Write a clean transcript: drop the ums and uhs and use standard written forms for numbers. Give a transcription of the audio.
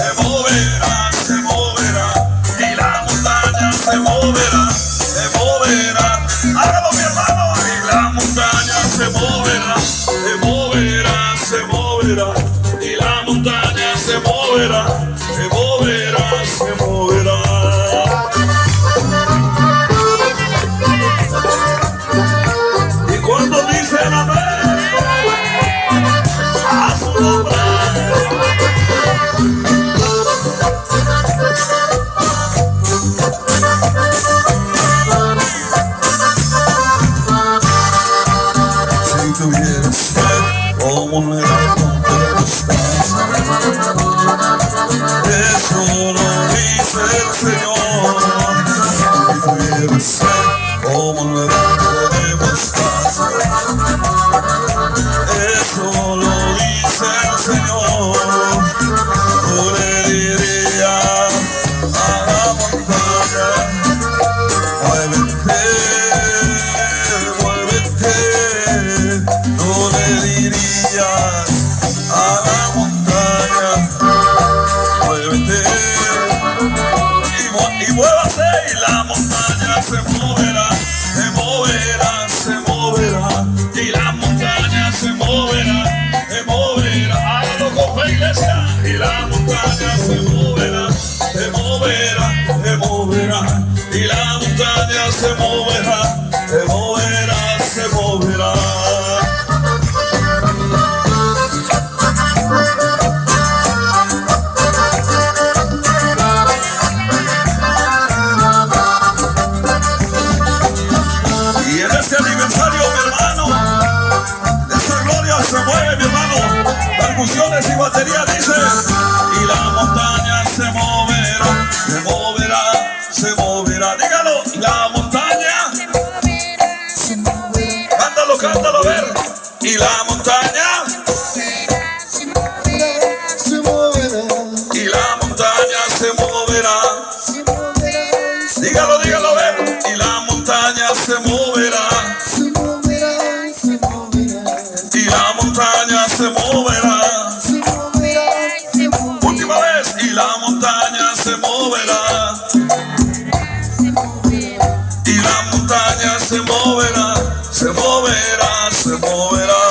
se moverá, y la montaña se moverá, se moverá. Hágalo mi hermano, y la montaña se moverá, se moverá, se moverá, y la montaña se moverá, se moverá, se moverá. Y cuando dicen amén, a su nombre. Si tuvieras fe como un león de estás, eso lo dice el Señor. Si tuvieras fe como un león de mostaza, eso lo dice el Señor. Tú le dirías a la montaña, muévete, muévete. Tú le dirías a la montaña, muévete, y muévase, y la montaña se moverá, se moverá, se moverá, y la montaña se moverá, se moverá. Hágalo con fe, iglesia, y la montaña se moverá, se moverá, se moverá, y la montaña se moverá, se moverá, se moverá. Y en este aniversario, mi hermano, esa gloria se mueve, mi hermano. Percusiones y batería dice, y la montaña se moverá, se moverá, se moverá. Dígalo, y la montaña se moverá. Cántalo, cántalo, a ver. Y la montaña se moverá, y la montaña se moverá. Dígalo, dígalo, a ver. Y la montaña se moverá, y la montaña se moverá. Última vez, y la montaña se moverá, y la montaña se moverá, se moverá, se moverá.